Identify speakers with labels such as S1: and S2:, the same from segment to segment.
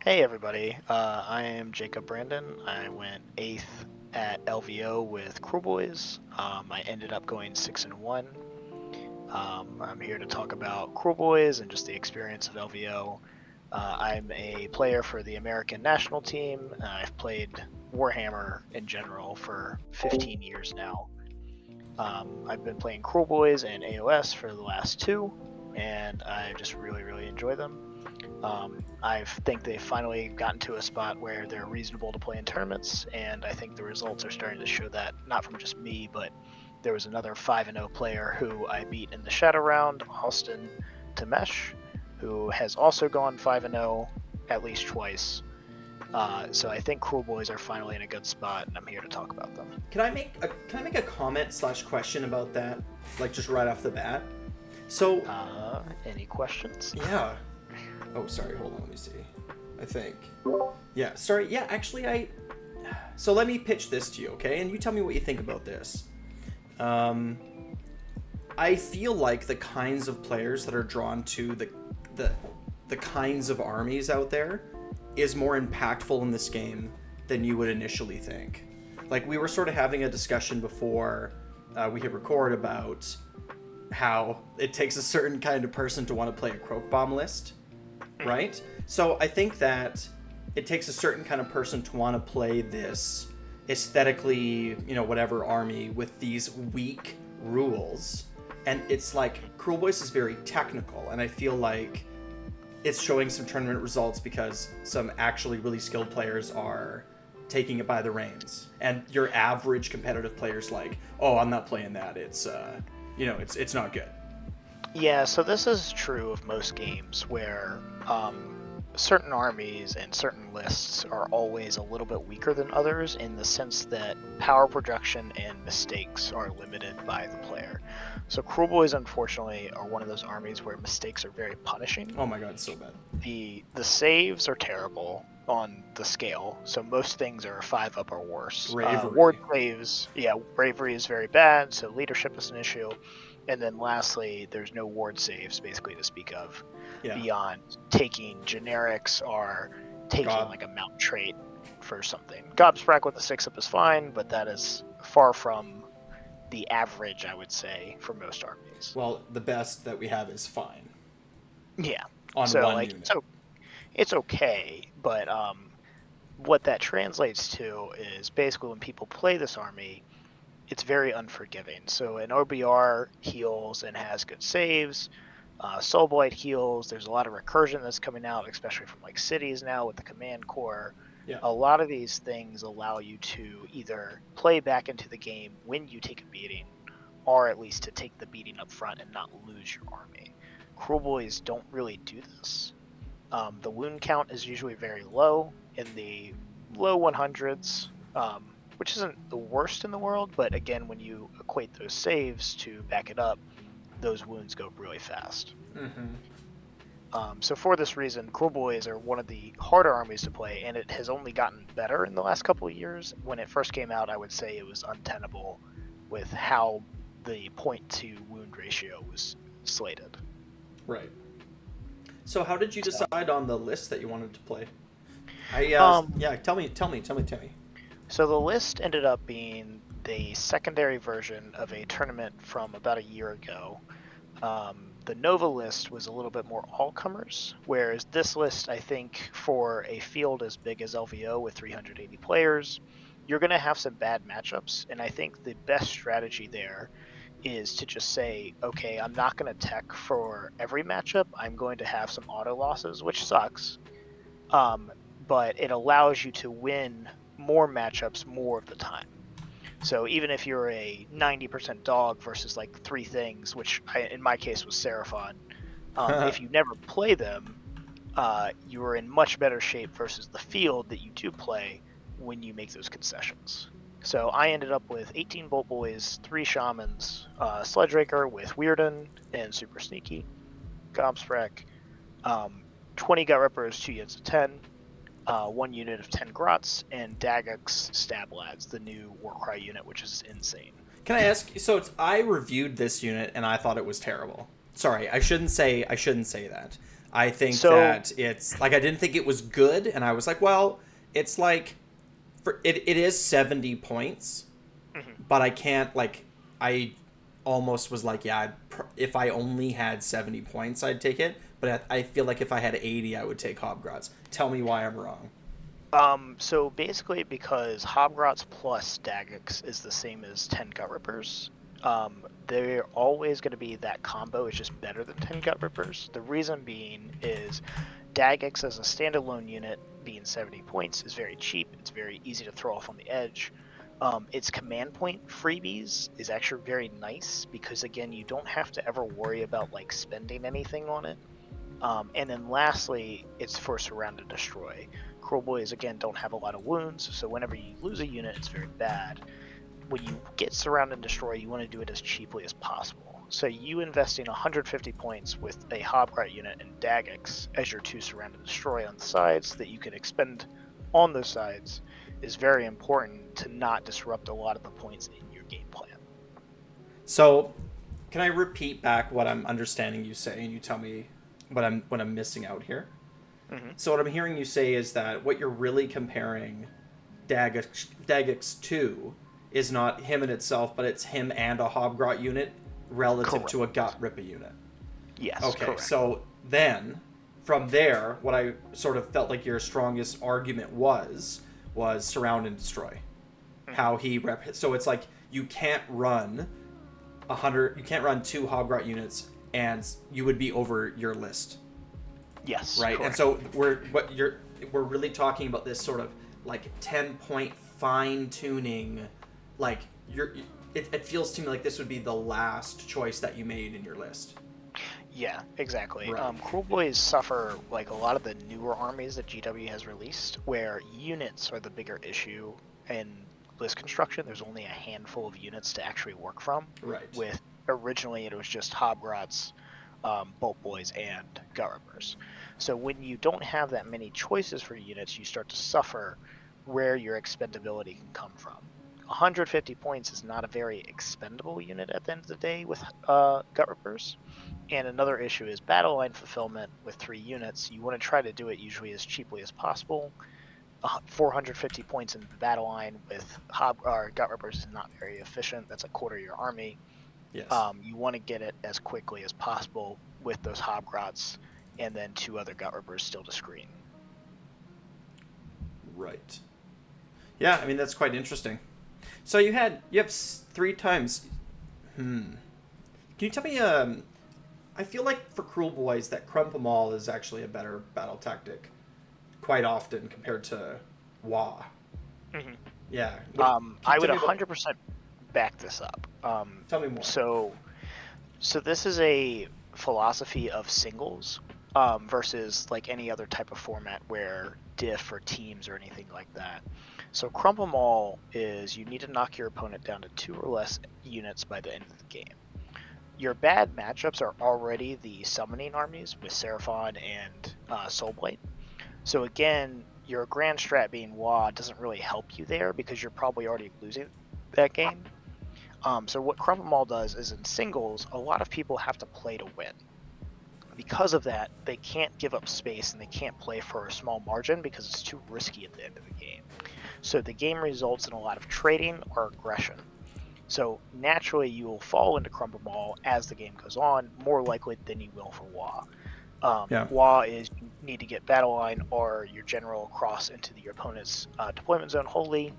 S1: Hey everybody, I am Jacob Brandon. I went 8th at LVO with Kruleboyz. I ended up going 6-1. I'm here to talk about Kruleboyz and just the experience of LVO. I'm a player for the American national team. I've played Warhammer in general for 15 years now. I've been playing Kruleboyz and AOS for the last two, and I just really enjoy them. I think they've finally gotten to a spot where they're reasonable to play in tournaments, and I think the results are starting to show that, not from just me, but there was another 5-0 player who I beat in the Shadow Round, Austin Tamesh, who has also gone 5-0 at least twice. So I think Kruleboyz are finally in a good spot, and I'm here to talk about them.
S2: Can I make a comment slash question about that, like just right off the bat? So
S1: Any questions?
S2: yeah. Oh, sorry. Hold on. Let me see. I think. Yeah. Sorry. Yeah. Actually, So let me pitch this to you, okay? And you tell me what you think about this. I feel like the kinds of players that are drawn to the kinds of armies out there is more impactful in this game than you would initially think. Like, we were sort of having a discussion before we hit record about how it takes a certain kind of person to want to play a Croak Bomb list, right? So I think that it takes a certain kind of person to want to play this aesthetically, whatever army with these weak rules. And it's like, Kruleboyz is very technical, and I feel like it's showing some tournament results because some actually really skilled players are taking it by the reins. And your average competitive player's like, oh, I'm not playing that. It's not good.
S1: Yeah, so this is true of most games where certain armies and certain lists are always a little bit weaker than others in the sense that power projection and mistakes are limited by the player. So Kruleboyz, unfortunately, are one of those armies where mistakes are very punishing.
S2: Oh my god, it's so bad.
S1: The saves are terrible on the scale, so most things are a 5 up or worse.
S2: Bravery.
S1: Ward saves, yeah, bravery is very bad, so leadership is an issue. And then lastly, there's no ward saves basically to speak of beyond taking generics or taking like a mount trait for something. Gobsprak with a 6 up is fine, but that is far from the average, I would say, for most armies.
S2: Well, the best that we have is fine.
S1: Yeah.
S2: On
S1: so
S2: one
S1: like
S2: unit.
S1: it's okay, but what that translates to is basically when people play this army, it's very unforgiving. So an OBR heals and has good saves. Soulblight heals. There's a lot of recursion that's coming out, especially from like cities now with the command core.
S2: Yeah.
S1: A lot of these things allow you to either play back into the game when you take a beating, or at least to take the beating up front and not lose your army. Kruleboyz don't really do this. The wound count is usually very low, in the low 100s, which isn't the worst in the world, but again, when you equate those saves to back it up, those wounds go really fast. So for this reason, Kruleboyz are one of the harder armies to play, and it has only gotten better in the last couple of years. When it first came out, I would say it was untenable with how the point to wound ratio was slated.
S2: Right. So how did you decide on the list that you wanted to play? Tell me.
S1: So the list ended up being the secondary version of a tournament from about a year ago. The Nova list was a little bit more all-comers, whereas this list, I think, for a field as big as LVO with 380 players, you're going to have some bad matchups, and I think the best strategy there is to just say, okay, I'm not going to tech for every matchup. I'm going to have some auto losses, which sucks, but it allows you to win more matchups more of the time. So even if you're a 90% dog versus like 3 things, which in my case was Seraphon, if you never play them, you are in much better shape versus the field that you do play when you make those concessions. So I ended up with 18 Bolt Boys, 3 Shamans, Sledge Raker with Weirden and Super Sneaky, Gobsprak, 20 Gut Rippers, 2 units of 10, 1 unit of 10 Grots, and Dagux Stab Lads, the new Warcry unit, which is insane.
S2: Can I ask? So I reviewed this unit and I thought it was terrible. Sorry, I shouldn't say that. I think
S1: So
S2: that it's like I didn't think it was good, and I was like, well, it's like it is 70 points,
S1: mhm.
S2: but I can't like I almost was like, yeah, if I only had 70 points, I'd take it. But I feel like if I had 80, I would take Hobgrots. Tell me why I'm wrong.
S1: So basically, because Hobgrots plus Daggix is the same as 10 Gut Rippers, they're always going to be that combo is just better than 10 Gut Rippers. The reason being is Daggix as a standalone unit, being 70 points, is very cheap. It's very easy to throw off on the edge. Its command point freebies is actually very nice because again, you don't have to ever worry about like spending anything on it. And then lastly, it's for surround and destroy. Kruleboyz again don't have a lot of wounds, so whenever you lose a unit, it's very bad. When you get surround and destroy, you want to do it as cheaply as possible. So you investing 150 points with a Hobgrot unit and Daggix as your 2 surround and destroy on the sides that you can expend on those sides is very important to not disrupt a lot of the points in your game plan.
S2: So, can I repeat back what I'm understanding you say, and you tell me what I'm missing out here?
S1: Mm-hmm.
S2: So what I'm hearing you say is that what you're really comparing Daggix to is not him in itself, but it's him and a Hobgrot unit relative
S1: Correct.
S2: to a Gut Ripper unit.
S1: Yes,
S2: Okay,
S1: correct.
S2: so then from there, what I sort of felt like your strongest argument was surround and destroy.
S1: Mm-hmm.
S2: How he so it's like you can't run 100, you can't run 2 Hobgrot units and you would be over your list.
S1: Yes,
S2: right.
S1: correct.
S2: And so we're really talking about this sort of like 10-point fine tuning, like it feels to me like this would be the last choice that you made in your list.
S1: Yeah, exactly.
S2: Right.
S1: Kruleboyz suffer like a lot of the newer armies that GW has released, where units are the bigger issue in list construction. There's only a handful of units to actually work from.
S2: Right.
S1: With originally it was just Hobgrots, Bolt Boys, and Gut Rippers. So when you don't have that many choices for units, you start to suffer where your expendability can come from. 150 points is not a very expendable unit at the end of the day with Gut Rippers. And another issue is battle line fulfillment with 3 units. You want to try to do it usually as cheaply as possible. 450 points in the battle line with Gut Rippers is not very efficient. That's a quarter of your army.
S2: Yes.
S1: You want to get it as quickly as possible with those Hobgrots and then 2 other Gut Rippers still to screen.
S2: Right. Yeah, I mean that's quite interesting. So you have 3 times. Can you tell me? I feel like for Kruleboyz that Crump 'em all is actually a better battle tactic, quite often compared to Wah.
S1: Mm-hmm.
S2: Yeah.
S1: I would 100% back this up.
S2: Tell me more.
S1: So this is a philosophy of singles versus like any other type of format where diff or teams or anything like that. So Crump 'em all is you need to knock your opponent down to 2 or less units by the end of the game. Your bad matchups are already the summoning armies with Seraphon and Soulblight. So again, your grand strat being Wah doesn't really help you there because you're probably already losing that game. So what Crump 'em all does is in singles, a lot of people have to play to win. Because of that, they can't give up space and they can't play for a small margin because it's too risky at the end of the game. So the game results in a lot of trading or aggression. So naturally, you will fall into Crump 'em all as the game goes on, more likely than you will for Wah. Wah is you need to get battle line or your general across into your opponent's deployment zone wholly.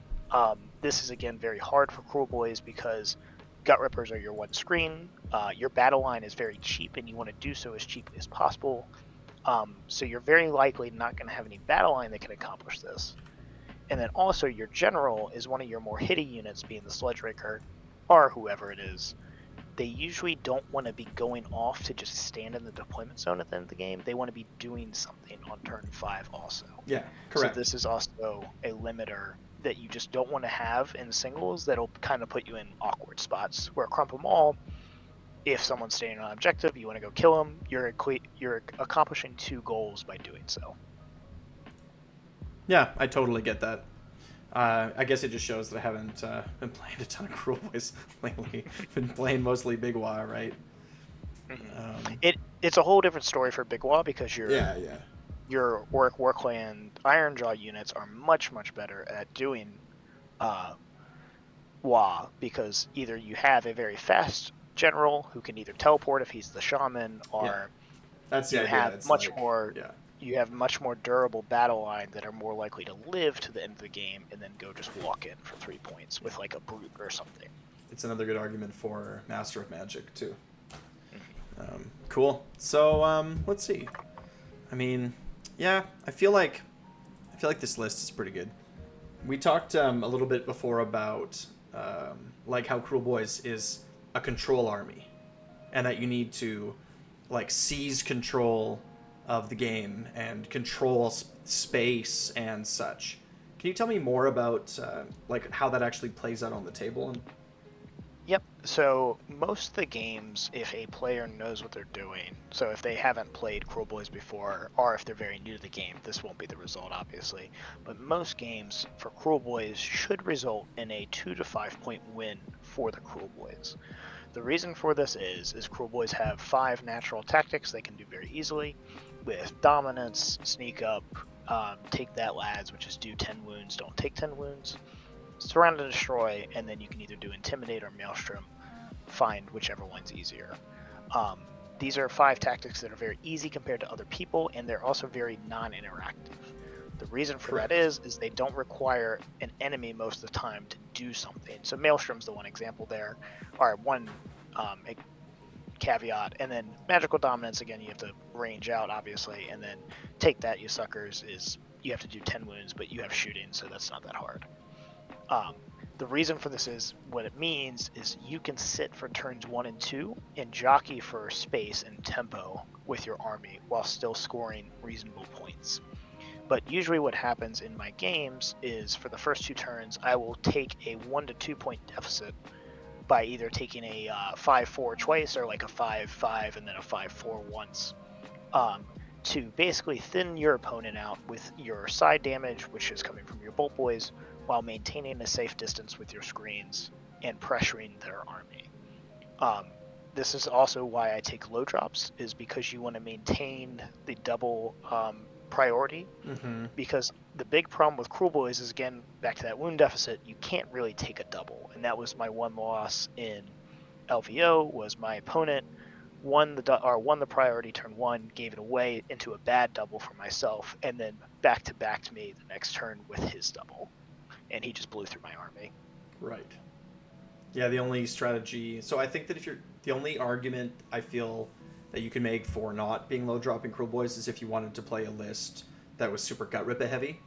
S1: This is again very hard for Kruleboyz because Gut Rippers are your one screen. Your battle line is very cheap, and you want to do so as cheaply as possible. So you're very likely not going to have any battle line that can accomplish this. And then also your general is one of your more hitty units, being the Sledge Raker or whoever it is. They usually don't want to be going off to just stand in the deployment zone at the end of the game. They want to be doing something on turn 5 also.
S2: Yeah, correct.
S1: So this is also a limiter that you just don't want to have in singles that'll kind of put you in awkward spots. Where Crump 'em all, if someone's standing on an objective, you want to go kill them, you're accomplishing 2 goals by doing so.
S2: Yeah, I totally get that. I guess it just shows that I haven't been playing a ton of Kruleboyz lately. Been playing mostly Big Wah, right?
S1: It's a whole different story for Big Wall because
S2: Yeah.
S1: your Workland Ironjaw units are much better at doing Wah, because either you have a very fast general who can either teleport if he's the shaman, or
S2: That's the
S1: you
S2: idea.
S1: have
S2: It's
S1: much
S2: like,
S1: more
S2: yeah.
S1: you have much more durable battle line that are more likely to live to the end of the game and then go just walk in for 3 points with like a brute or something.
S2: It's another good argument for Master of Magic too.
S1: Mm-hmm.
S2: Cool. So let's see. I mean, yeah, I feel like this list is pretty good. We talked a little bit before about like how Kruleboyz is a control army, and that you need to like seize control of the game and control space and such. Can you tell me more about like how that actually plays out on the table?
S1: Yep. So most of the games, if a player knows what they're doing, so if they haven't played Kruleboyz before, or if they're very new to the game, this won't be the result, obviously. But most games for Kruleboyz should result in a 2 to 5 point win for the Kruleboyz. The reason for this is Kruleboyz have 5 natural tactics they can do very easily, with dominance, sneak up, take that lads, which is do 10 wounds, don't take 10 wounds, surround and destroy, and then you can either do intimidate or maelstrom, find whichever one's easier. These are 5 tactics that are very easy compared to other people, and they're also very non-interactive. The reason for that is they don't require an enemy most of the time to do something. So Maelstrom's the one example there, or one caveat, and then magical dominance, again, you have to range out, obviously, and then take that, you suckers, is you have to do 10 wounds, but you have shooting, so that's not that hard. The reason for this is, what it means is you can sit for turns 1 and 2 and jockey for space and tempo with your army while still scoring reasonable points. But usually what happens in my games is for the first 2 turns, I will take a 1 to 2 point deficit by either taking a 5-4 twice, or like a 5-5 and then a 5-4 once, to basically thin your opponent out with your side damage, which is coming from your Bolt Boys, while maintaining a safe distance with your screens and pressuring their army. This is also why I take low drops, is because you want to maintain the double priority, because the big problem with Kruleboyz is, again, back to that wound deficit, you can't really take a double, and that was my one loss in LVO, was my opponent won the priority turn 1, gave it away into a bad double for myself, and then back to me the next turn with his double, and he just blew through my army.
S2: Right. Yeah, the only strategy. So I think that the only argument I feel that you can make for not being low dropping Kruleboyz is if you wanted to play a list that was super gut rippa heavy.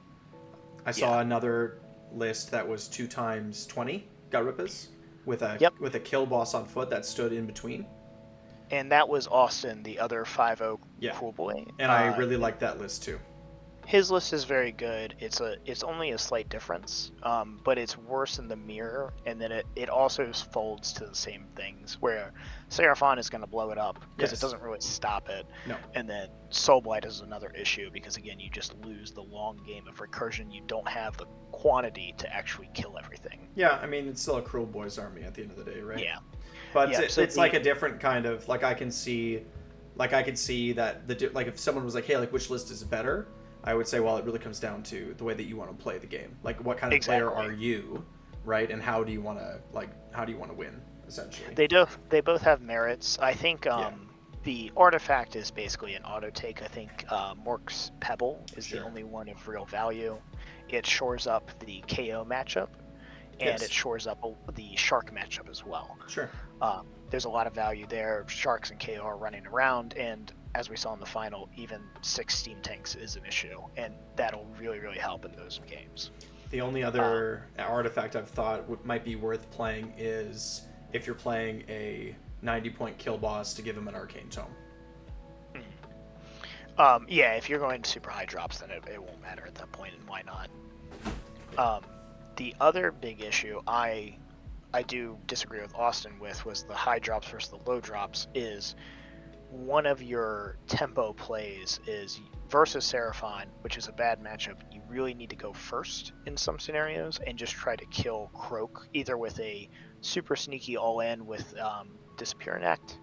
S2: I saw another list that was 2 times 20 gut rippas with a kill boss on foot that stood in between.
S1: And that was Austin, the other 5-0 Kruleboy.
S2: And I really like that list too.
S1: His list is very good. It's only a slight difference, but it's worse in the mirror, and then it also folds to the same things, where Seraphon is going to blow it up because it doesn't really stop it.
S2: No.
S1: And then Soul Blight is another issue because, again, you just lose the long game of recursion. You don't have the quantity to actually kill everything.
S2: Yeah, I mean, it's still a Kruleboyz army at the end of the day, right?
S1: Yeah.
S2: But it's like a different kind of, like I can see that like if someone was like, hey, like which list is better? I would say, well, it really comes down to the way that you want to play the game. Like, what kind of player are you, right? And how do you want to win, essentially?
S1: They both have merits. I think the artifact is basically an auto take. I think Mork's Pebble is the only one of real value. It shores up the KO matchup, and it shores up the Shark matchup as well.
S2: Sure.
S1: There's a lot of value there. Sharks and KO are running around, and as we saw in the final, even 6 steam tanks is an issue, and that'll really, really help in those games.
S2: The only other artifact I've thought might be worth playing is if you're playing a 90-point kill boss, to give him an Arcane Tome.
S1: Yeah, if you're going to super high drops, then it won't matter at that point, and why not? The other big issue I do disagree with Austin with was the high drops versus the low drops, is one of your tempo plays is versus Seraphon, which is a bad matchup. You really need to go first in some scenarios and just try to kill Croak, either with a super sneaky all-in with Disappearing Act,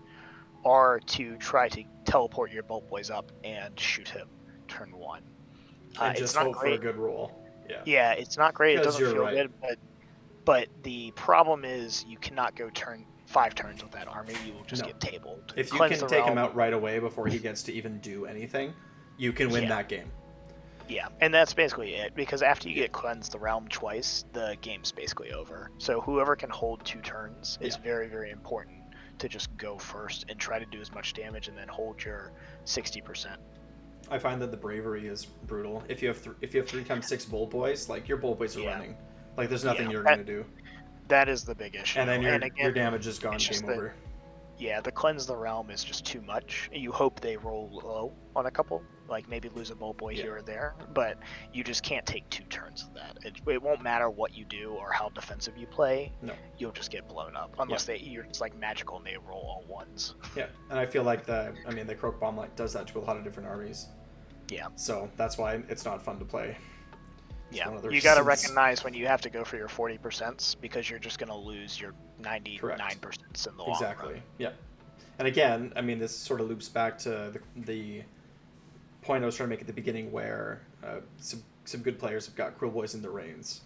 S1: are to try to teleport your Boltboys up and shoot him turn 1.
S2: And
S1: It's
S2: just
S1: not
S2: hope
S1: great.
S2: for a good roll. Yeah.
S1: Yeah, it's not great. It
S2: 'Cause
S1: doesn't
S2: you're
S1: feel
S2: right.
S1: good, but the problem is you cannot go 5 turns with that army. You will just
S2: No.
S1: get tabled.
S2: If you
S1: Cleanse
S2: can
S1: the
S2: take him
S1: Realm,
S2: out right away before he gets to even do anything, you can win
S1: Yeah.
S2: that game.
S1: Yeah, and that's basically it, because after you get Cleanse the Realm twice, the game's basically over. So whoever can hold 2 turns is very, very important to just go first and try to do as much damage and then hold your 60%.
S2: I find that the bravery is brutal. If you have 3 times 6 Boltboys, like your Boltboys are running. Like there's nothing you're gonna do.
S1: That is the big issue.
S2: And then
S1: again,
S2: your damage is gone,
S1: it's just
S2: game over.
S1: Yeah, the Cleanse the Realm is just too much. You hope they roll low on a couple, like maybe lose a Boltboy here or there, but you just can't take 2 turns of that. It won't matter what you do or how defensive you play.
S2: No.
S1: You'll just get blown up unless you're just like magical and they roll all ones.
S2: Yeah, and I feel like the Croak Bomb like does that to a lot of different armies.
S1: Yeah.
S2: So that's why it's not fun to play.
S1: Yeah, you got to recognize when you have to go for your 40% because you're just going to lose your 99% in the long run.
S2: Exactly. Yeah. And again, I mean, this sort of loops back to the point I was trying to make at the beginning, where some good players have got Kruleboyz in their reins,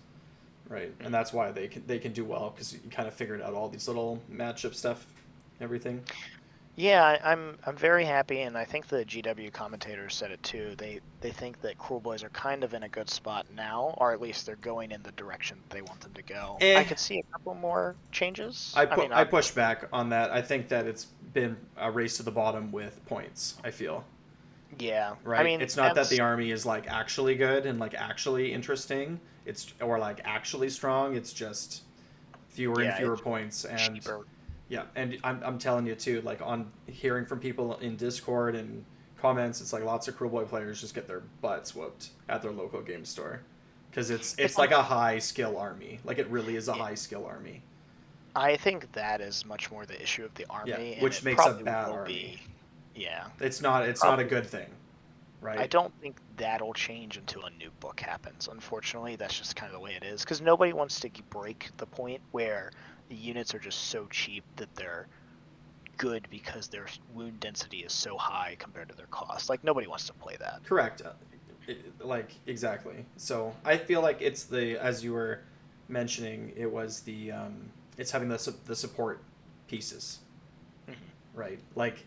S2: right? And that's why they can do well, because you kind of figured out all these little matchup stuff, everything.
S1: Yeah, I'm very happy, and I think the GW commentators said it too. They think that Kruleboyz are kind of in a good spot now, or at least they're going in the direction they want them to go. I could see a couple more changes.
S2: I push back on that. I think that it's been a race to the bottom with points, I feel.
S1: Yeah.
S2: Right? I mean, it's not that the army is like actually good and like actually interesting. Or like actually strong. It's just fewer and fewer points and
S1: cheaper.
S2: Yeah, and I'm telling you too, like on hearing from people in Discord and comments, it's like lots of Kruleboy players just get their butts whooped at their local game store, because it's like a high skill army. Like it really is a high skill army.
S1: I think that is much more the issue of the army,
S2: which makes a bad army.
S1: Yeah,
S2: it's not a good thing, right?
S1: I don't think that'll change until a new book happens. Unfortunately, that's just kind of the way it is, because nobody wants to break the point where the units are just so cheap that they're good because their wound density is so high compared to their cost. Like, nobody wants to play that.
S2: Correct. Like, exactly. So I feel like it's as you were mentioning, it was it's having the support pieces, right? Like,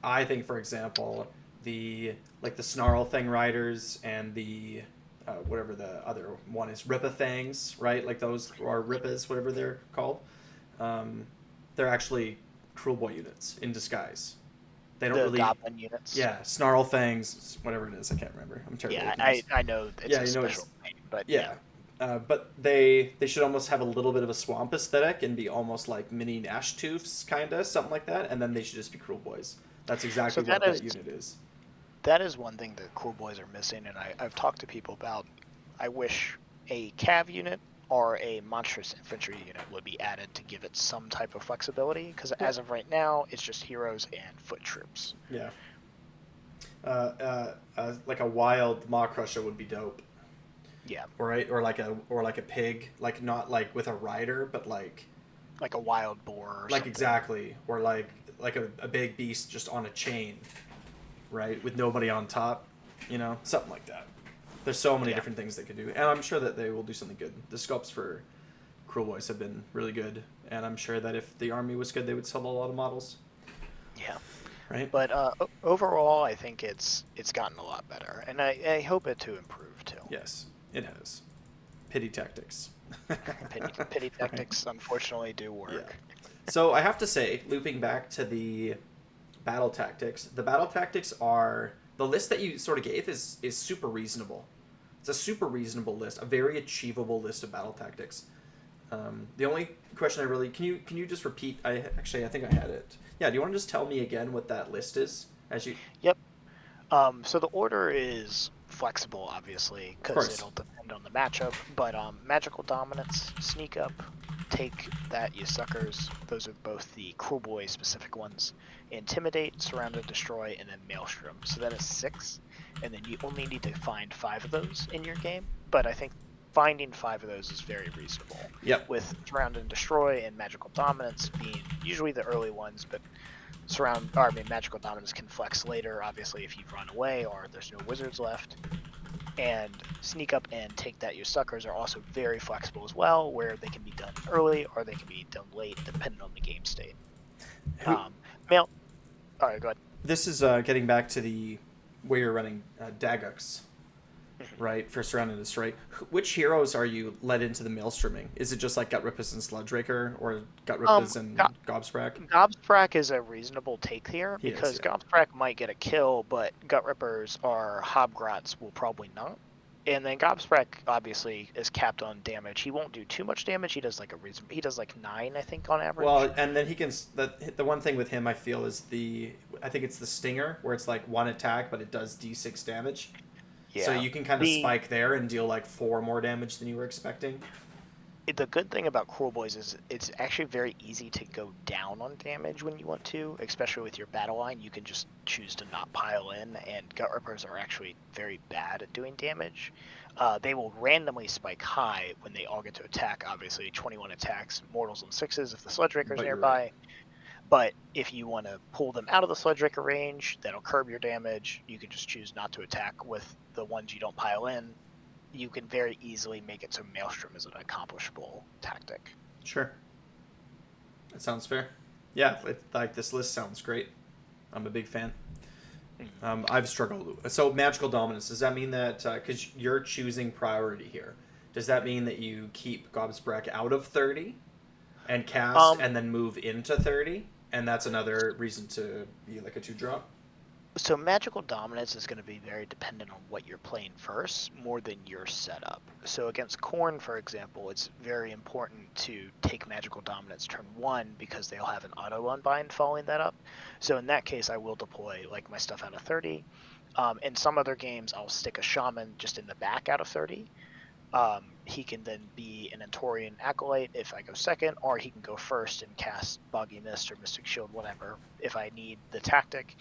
S2: I think, for example, the Snarl Thing Riders and the whatever the other one is, Rippa-Thangs, right? Like those, or Rippas, whatever they're called. They're actually Kruleboy units in disguise. They don't really
S1: goblin units.
S2: Yeah, Snarl Fangs, whatever it is, I can't remember. I'm terrible.
S1: Yeah, I know it's a special name, but
S2: yeah. But they should almost have a little bit of a swamp aesthetic and be almost like mini Nashtoofs, kinda, something like that, and then they should just be Kruleboyz. That's exactly what that unit is.
S1: That is one thing that Kruleboyz are missing, and I've talked to people about. I wish a cav unit or a monstrous infantry unit would be added to give it some type of flexibility, because as of right now, it's just heroes and foot troops.
S2: Yeah. Like a wild Maw Crusher would be dope.
S1: Yeah.
S2: Right, or like a pig, like not like with a rider, but like
S1: a wild boar. Or
S2: like
S1: something.
S2: Exactly, or like a big beast just on a chain, right, with nobody on top, something like that. There's so many different things they could do, and I'm sure that they will do something good. The sculpts for Kruleboyz have been really good, and I'm sure that if the army was good, they would sell a lot of models.
S1: Yeah.
S2: Right.
S1: But overall, I think it's gotten a lot better, and I hope it to improve too.
S2: Yes, it has. Pity tactics.
S1: Pity tactics, unfortunately, do work.
S2: Yeah. So I have to say, looping back to the battle tactics, are the list that you sort of gave is super reasonable. It's a super reasonable list, a very achievable list of battle tactics. The only question can you just repeat? I think I had it. Yeah, do you want to just tell me again what that list is?
S1: Yep. So the order is flexible, obviously, because it'll depend on the matchup. But Magical Dominance, Sneak Up, Take That, You Suckers. Those are both the Kruleboy specific ones. Intimidate, Surround and Destroy, and then Maelstrom. So that is 6, and then you only need to find 5 of those in your game. But I think finding 5 of those is very reasonable.
S2: Yep.
S1: With Surround and Destroy and Magical Dominance being usually the early ones, but Magical Dominance can flex later, obviously, if you've run away or there's no wizards left. And Sneak Up and Take That You Suckers are also very flexible as well, where they can be done early or they can be done late, depending on the game state. Mail. All right, go ahead.
S2: This is getting back to the where you're running Dagox, right? For Surrounding the Strike. Which heroes are you led into the Maelstroming? Is it just like Gutrippaz and Sludgeraker, or Gutrippaz and Gobsprak?
S1: Gobsprak is a reasonable take here, because Gobsprak might get a kill, but Gutrippers or Hobgrots will probably not. And then Gobsprak obviously is capped on damage. He won't do too much damage. He does like he does like 9, I think, on average.
S2: Well, and then he can the one thing with him I feel is I think it's the Stinger, where it's like 1 attack but it does D6 damage. Yeah. So you can kind of spike there and deal like 4 more damage than you were expecting.
S1: The good thing about Kruleboyz is it's actually very easy to go down on damage when you want to, especially with your battle line. You can just choose to not pile in, and Gutrippers are actually very bad at doing damage. They will randomly spike high when they all get to attack, obviously 21 attacks, mortals and 6s if the Sludgeraker's nearby. Right. But if you want to pull them out of the Sludgeraker range, that'll curb your damage. You can just choose not to attack with the ones you don't pile in. You can very easily make it so Maelstrom is an accomplishable tactic.
S2: Sure. That sounds fair. Yeah, this list sounds great. I'm a big fan. I've struggled. So Magical Dominance, does that mean that, because you're choosing priority here, does that mean that you keep Gobsprak out of 30 and cast and then move into 30? And that's another reason to be like a 2-drop?
S1: So Magical Dominance is going to be very dependent on what you're playing first, more than your setup. So against Khorne, for example, it's very important to take Magical Dominance turn 1, because they'll have an auto unbind following that up. So in that case, I will deploy like my stuff out of 30. In some other games, I'll stick a Shaman just in the back out of 30. He can then be an Antorian Acolyte if I go second, or he can go first and cast Boggy Mist or Mystic Shield, whatever, if I need the tactic.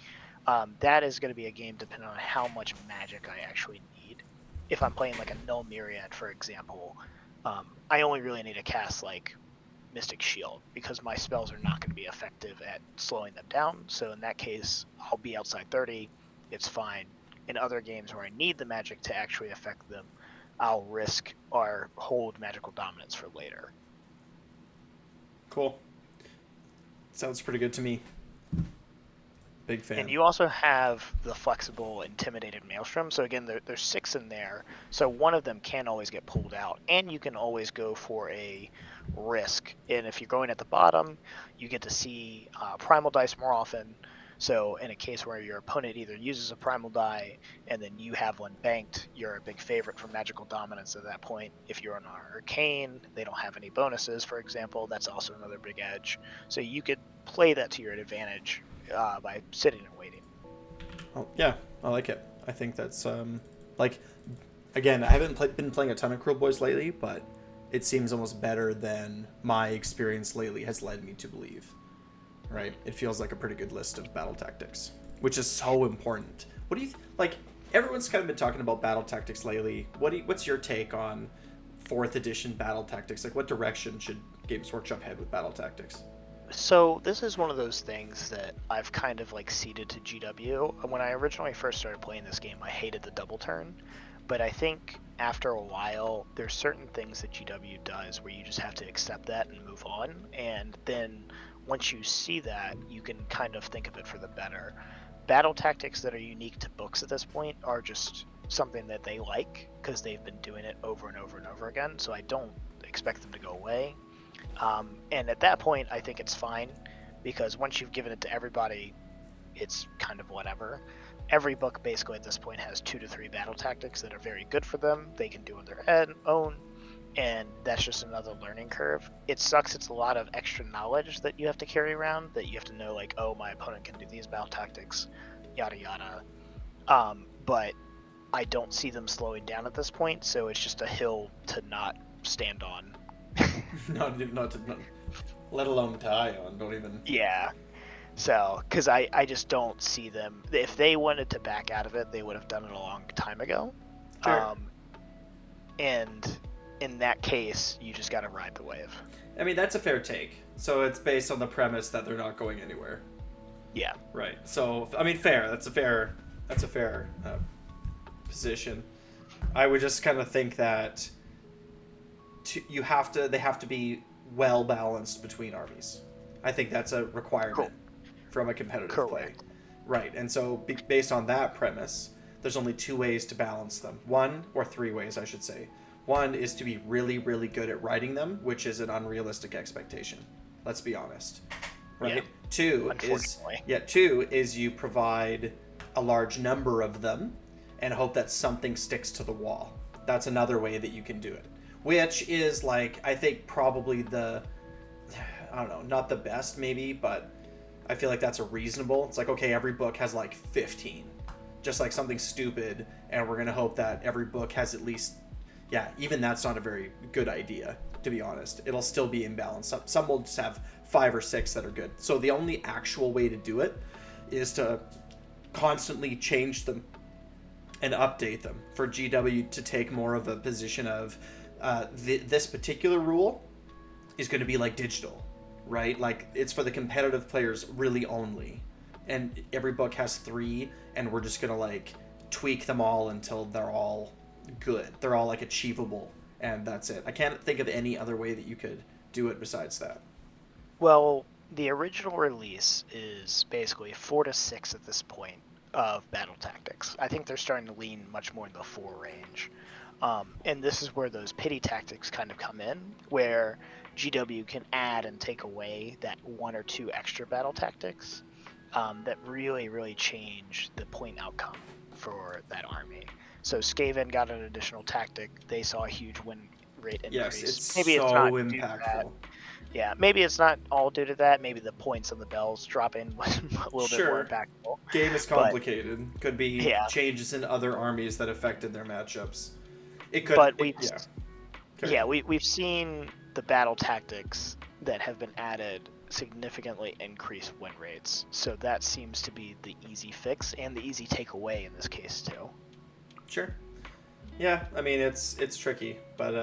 S1: That is going to be a game depending on how much magic I actually need. If I'm playing like a Null Myriad, for example, I only really need to cast like Mystic Shield, because my spells are not going to be effective at slowing them down. So in that case, I'll be outside 30. It's fine. In other games where I need the magic to actually affect them, I'll risk or hold Magical Dominance for later.
S2: Cool. Sounds pretty good to me. Big fan.
S1: And you also have the flexible Intimidated Maelstrom. So again, there's 6 in there. So one of them can always get pulled out. And you can always go for a risk. And if you're going at the bottom, you get to see Primal Dice more often. So in a case where your opponent either uses a Primal Die and then you have one banked, you're a big favorite for Magical Dominance at that point. If you're on an Arcane, they don't have any bonuses, for example. That's also another big edge. So you could play that to your advantage by sitting and waiting.
S2: Oh, yeah, I like it. I think that's, again, I haven't been playing a ton of Kruleboyz lately, but it seems almost better than my experience lately has led me to believe. Right? It feels like a pretty good list of battle tactics, which is so important. What do you everyone's kind of been talking about battle tactics lately. What's your take on 4th edition battle tactics? Like, what direction should Games Workshop head with battle tactics?
S1: So this is one of those things that I've kind of ceded to GW. When I originally first started playing this game, I hated the double turn, but I think after a while, there's certain things that GW does where you just have to accept that and move on, and then once you see that, you can kind of think of it for the better. Battle tactics that are unique to books at this point are just something that they like, because they've been doing it over and over and over again, so I don't expect them to go away. And at that point, I think it's fine, because once you've given it to everybody, it's kind of whatever. Every book basically at this point has 2 to 3 battle tactics that are very good for them. They can do on their own, and that's just another learning curve. It sucks. It's a lot of extra knowledge that you have to carry around, that you have to know, like, oh, my opponent can do these battle tactics, yada yada. But I don't see them slowing down at this point, so it's just a hill to not stand on.
S2: not let alone tie on. Don't even.
S1: Yeah. So, because I just don't see them. If they wanted to back out of it, they would have done it a long time ago.
S2: Sure.
S1: And in that case, you just got to ride the wave.
S2: I mean, that's a fair take. So it's based on the premise that they're not going anywhere.
S1: Yeah.
S2: Right. So I mean, fair. That's a fair. Position. I would just kind of think that they have to be well balanced between armies. I think that's a requirement from a competitive play.
S1: Correct.
S2: Right. And so based on that premise, there's only two ways to balance them. One, or three ways, I should say. One is to be really, really good at writing them, which is an unrealistic expectation. Let's be honest. Right?
S1: Yeah,
S2: Two is you provide a large number of them and hope that something sticks to the wall. That's another way that you can do it. Which is like, I think probably I don't know, not the best maybe, but I feel like that's a reasonable. It's like, okay, every book has like 15. Just like something stupid, and we're gonna hope that every book has at least, even that's not a very good idea, to be honest. It'll still be imbalanced. Some will just have 5 or 6 that are good. So the only actual way to do it is to constantly change them and update them. For GW to take more of a position of this particular rule is going to be like digital, right? Like it's for the competitive players really only. And every book has 3, and we're just going to like tweak them all until they're all good. They're all like achievable, and that's it. I can't think of any other way that you could do it besides that.
S1: Well, the original release is basically 4 to 6 at this point of battle tactics. I think they're starting to lean much more in the 4 range. And this is where those pity tactics kind of come in, where GW can add and take away that 1 or 2 extra battle tactics that really, really change the point outcome for that army. So Skaven got an additional tactic. They saw a huge win rate increase.
S2: Yes,
S1: maybe
S2: so
S1: it's not
S2: impactful.
S1: Yeah, maybe it's not all due to that. Maybe the points on the bells dropping was a little bit more impactful.
S2: Game is complicated. Could be changes in other armies that affected their matchups. It could.
S1: But we've seen the battle tactics that have been added significantly increase win rates. So that seems to be the easy fix and the easy takeaway in this case too.
S2: Sure. Yeah, I mean it's tricky, but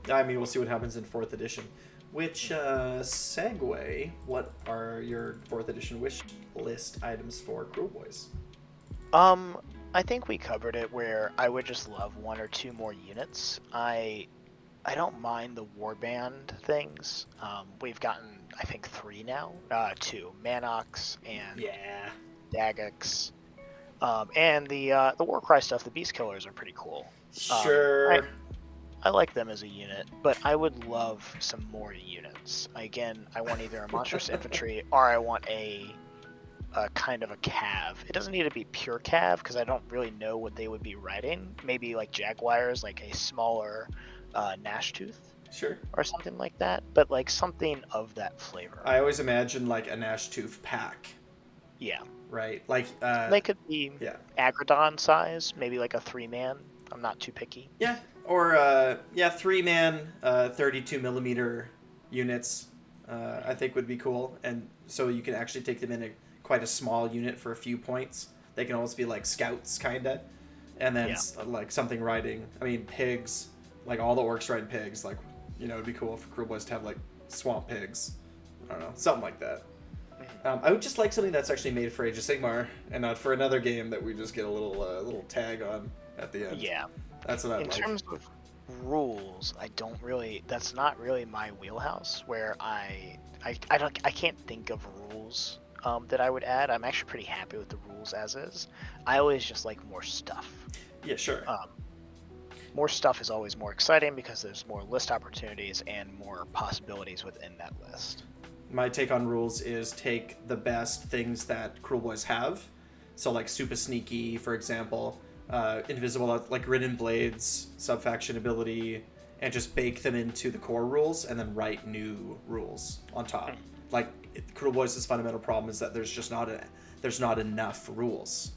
S2: I mean we'll see what happens in 4th edition. Which segue? What are your 4th edition wish list items for Kruleboyz?
S1: I think we covered it. Where I would just love 1 or 2 more units. I don't mind the warband things. We've gotten I think 3 now. 2 Manox and Dagox. And the Warcry stuff. The Beast Killers are pretty cool.
S2: Sure.
S1: I like them as a unit, but I would love some more units. Again, I want either a monstrous infantry or I want a kind of a cav. It doesn't need to be pure cav because I don't really know what they would be riding. Maybe like Jaguars, like a smaller Gnashtooth.
S2: Sure.
S1: Or something like that, but like something of that flavor.
S2: I always imagine like a Gnashtooth pack.
S1: Yeah.
S2: Right. Like
S1: they could be Agrodon size, maybe like a 3-man. I'm not too picky.
S2: Yeah. Or 3-man 32 millimeter units I think would be cool, and so you can actually take them in quite a small unit for a few points. They can almost be like scouts kinda, and then like something riding. I mean pigs, like all the orcs ride pigs. Like it'd be cool for Kruleboyz to have like swamp pigs. I don't know, something like that. I would just like something that's actually made for Age of Sigmar and not for another game that we just get a little tag on at the end.
S1: Yeah.
S2: That's what I like.
S1: In terms of rules, that's not really my wheelhouse, where I can't think of rules that I would add. I'm actually pretty happy with the rules as is. I always just like more stuff.
S2: Yeah, sure.
S1: More stuff is always more exciting because there's more list opportunities and more possibilities within that list.
S2: My take on rules is take the best things that Kruleboyz have. So like super sneaky, for example, invisible, like Ridden Blades, subfaction ability, and just bake them into the core rules and then write new rules on top. Like Kruleboyz' fundamental problem is that there's not enough rules.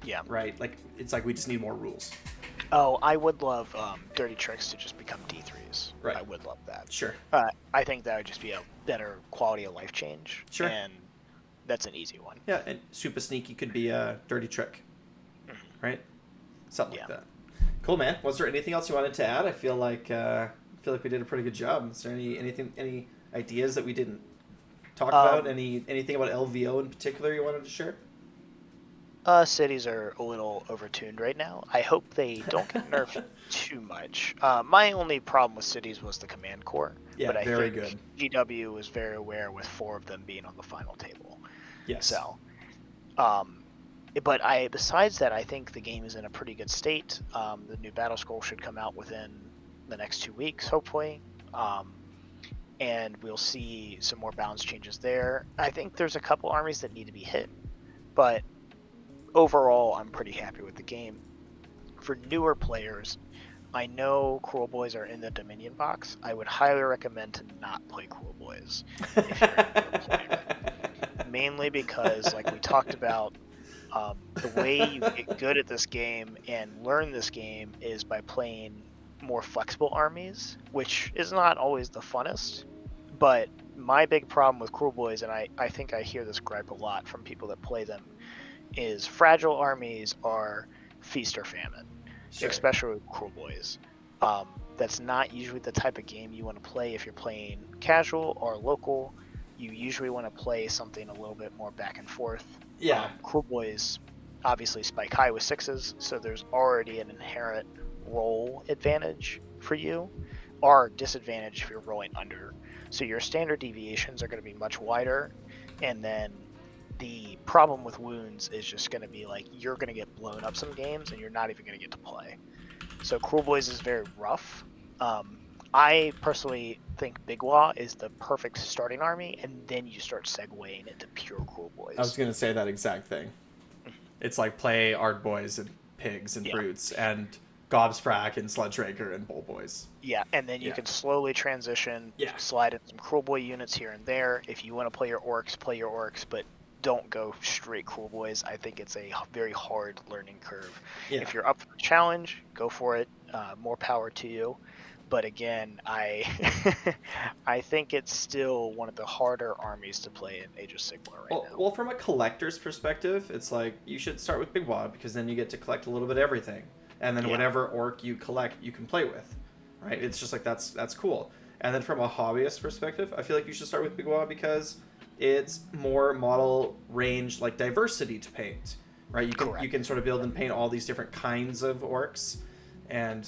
S1: Yeah.
S2: Right? Like it's like we just need more rules.
S1: Oh, I would love Dirty Tricks to just become D3s.
S2: Right.
S1: I would love that.
S2: Sure.
S1: I think that would just be a better quality of life change.
S2: Sure.
S1: And that's an easy one.
S2: Yeah, and super sneaky could be a Dirty Trick. Right? Something like that. Cool, man. Was there anything else you wanted to add? I feel like we did a pretty good job. Is there any ideas that we didn't talk about? Anything about LVO in particular you wanted to share?
S1: Cities are a little overtuned right now. I hope they don't get nerfed too much. My only problem with cities was the command core,
S2: Yeah,
S1: but I
S2: very
S1: think
S2: good.
S1: GW was very aware with 4 of them being on the final table.
S2: Yes.
S1: So, but besides that, I think the game is in a pretty good state. The new battle scroll should come out within the next 2 weeks, hopefully. And we'll see some more balance changes there. I think there's a couple armies that need to be hit, but overall, I'm pretty happy with the game. For newer players, I know Kruleboyz are in the Dominion box. I would highly recommend to not play Kruleboyz if you're a newer player. Mainly because, like we talked about, the way you get good at this game and learn this game is by playing more flexible armies, which is not always the funnest. But my big problem with Kruleboyz, and I think I hear this gripe a lot from people that play them, is fragile armies are feast or famine,
S2: Sure.
S1: especially with Kruleboyz. That's not usually the type of game you want to play if you're playing casual or local. You usually want to play something a little bit more back and forth.
S2: Yeah.
S1: Kruleboyz obviously spike high with 6s, so there's already an inherent roll advantage for you, or disadvantage if you're rolling under. So your standard deviations are going to be much wider, and then the problem with wounds is just going to be like you're going to get blown up some games and you're not even going to get to play. So Kruleboyz is very rough. I personally think Bigwa is the perfect starting army, and then you start segueing into pure Kruleboyz.
S2: I was going to say that exact thing. It's like play Ardboys and Pigs and Brutes and Gobsprak and Sludgeraker and Bullboys.
S1: Yeah, and then you can slowly transition, slide in some Kruleboy units here and there. If you want to play your orcs, but don't go straight Kruleboyz. I think it's a very hard learning curve.
S2: Yeah.
S1: If you're up for the challenge, go for it. More power to you. But again, I think it's still one of the harder armies to play in Age of Sigmar right now.
S2: Well, from a collector's perspective, it's like you should start with Big Wad because then you get to collect a little bit of everything, and then whatever orc you collect, you can play with, right? It's just like that's cool. And then from a hobbyist perspective, I feel like you should start with Big Wad because it's more model range, like diversity to paint, right? You can sort of build and paint all these different kinds of orcs. And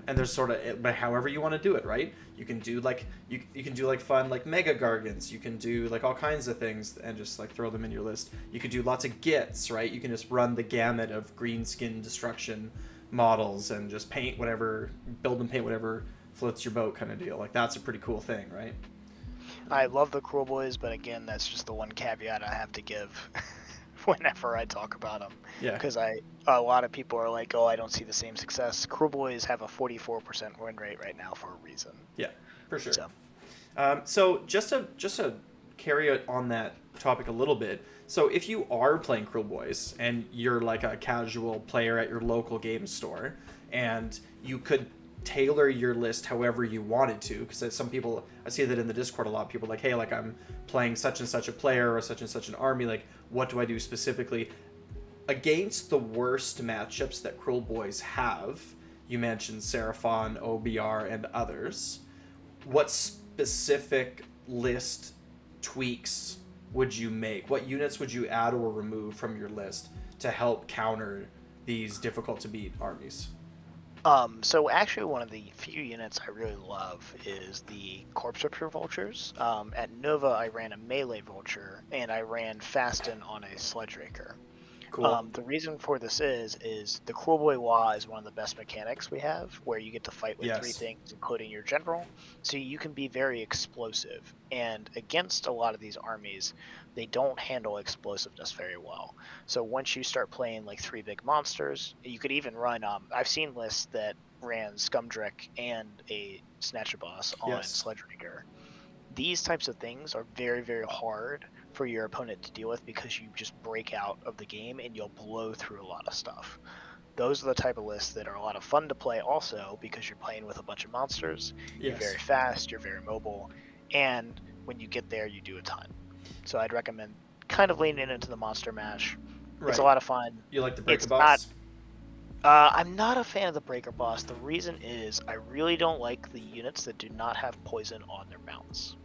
S2: there's sort of, but however you want to do it, right? You can do like you can do like fun like mega gargants. You can do like all kinds of things and just like throw them in your list. You could do lots of gits, right? You can just run the gamut of green skin destruction models and just paint whatever, build and paint whatever floats your boat kind of deal. Like that's a pretty cool thing, right?
S1: I love the Kruleboyz, but again, that's just the one caveat I have to give whenever I talk about them.
S2: Yeah.
S1: Because a lot of people are like, oh, I don't see the same success. Kruleboyz have a 44% win rate right now for a reason.
S2: Yeah, for sure. So just to carry it on that topic a little bit. So if you are playing Kruleboyz and you're like a casual player at your local game store, and you could tailor your list however you wanted to, because some people, I see that in the Discord a lot, people are like, hey, like I'm playing such and such a player or such and such an army, like what do I do specifically against the worst matchups that Kruleboyz have? You mentioned Seraphon, OBR, and others. What specific list tweaks would you make? What units would you add or remove from your list to help counter these difficult to beat armies?
S1: So actually one of the few units I really love is the Corpse Ripper Vultures. At Nova, I ran a melee vulture, and I ran Fasten on a Sledge Raker.
S2: Cool.
S1: The reason for this is the Kruleboy Law is one of the best mechanics we have, where you get to fight with 3 things, including your general. So you can be very explosive. And against a lot of these armies, they don't handle explosiveness very well. So once you start playing like 3 big monsters, you could even run. I've seen lists that ran Scumdrick and a Snatcher Boss on Sledge Raker. These types of things are very, very hard for your opponent to deal with because you just break out of the game and you'll blow through a lot of stuff. Those are the type of lists that are a lot of fun to play also because you're playing with a bunch of monsters. You're very fast, you're very mobile, and when you get there, you do a ton. So I'd recommend kind of leaning into the monster mash. Right. It's a lot of fun.
S2: You like the Breaker Boss?
S1: I'm not a fan of the Breaker Boss. The reason is I really don't like the units that do not have poison on their mounts.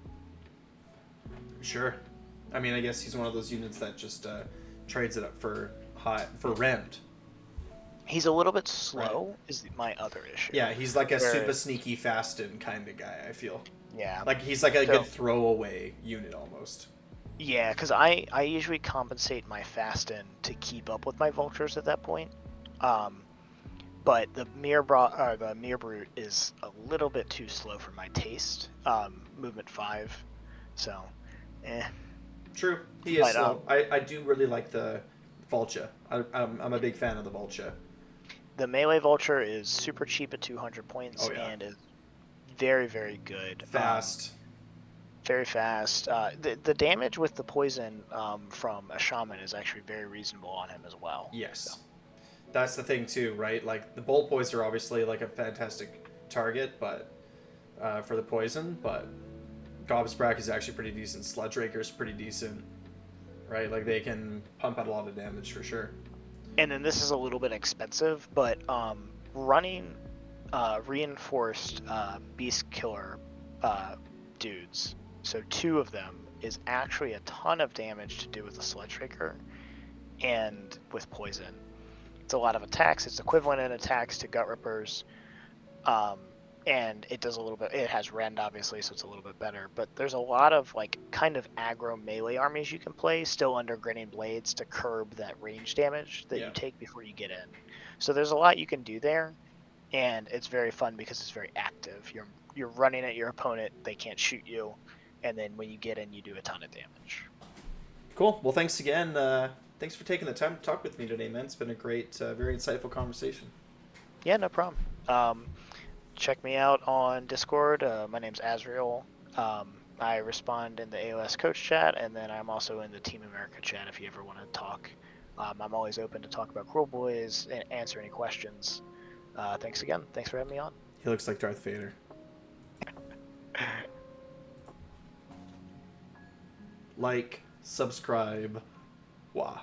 S2: Sure. I mean, I guess he's one of those units that just trades it up for rend.
S1: He's a little bit slow, is my other issue.
S2: Yeah, he's like a super sneaky fast-in kind of guy, I feel.
S1: Yeah.
S2: Like, he's like a good throwaway unit, almost.
S1: Yeah, because I usually compensate my fast-in to keep up with my vultures at that point. But the Mirror Brute is a little bit too slow for my taste. Movement 5. So,
S2: True. He is slow. I do really like the Vulture. I'm a big fan of the Vulture.
S1: The melee Vulture is super cheap at 200 points and is very, very good.
S2: Fast.
S1: Very fast. The damage with the poison from a shaman is actually very reasonable on him as well.
S2: Yes.
S1: So.
S2: That's the thing too, right? Like the bolt poise are obviously like a fantastic target, but for the poison, but Gobsprack is actually pretty decent. Sludge Raker is pretty decent, right? Like they can pump out a lot of damage for sure.
S1: And then this is a little bit expensive, but running reinforced beast killer dudes, so 2 of them, is actually a ton of damage to do with the Sludge Raker and with poison. It's a lot of attacks. It's equivalent in attacks to Gut Rippers, and it does a little bit. It has rend obviously, so it's a little bit better. But there's a lot of like kind of aggro melee armies you can play still under Grinning Blades to curb that range damage that you take before you get in. So there's a lot you can do there, and it's very fun because it's very active. You're running at your opponent. They can't shoot you, and then when you get in, you do a ton of damage.
S2: Cool. Well, thanks again. Thanks for taking the time to talk with me today, man. It's been a great, very insightful conversation.
S1: Yeah, no problem. Check me out on Discord. My name's Azrael. I respond in the AOS coach chat, and then I'm also in the Team America chat if you ever want to talk. I'm always open to talk about Kruleboyz and answer any questions. Thanks again. Thanks for having me on.
S2: He looks like Darth Vader. Like, subscribe, wah.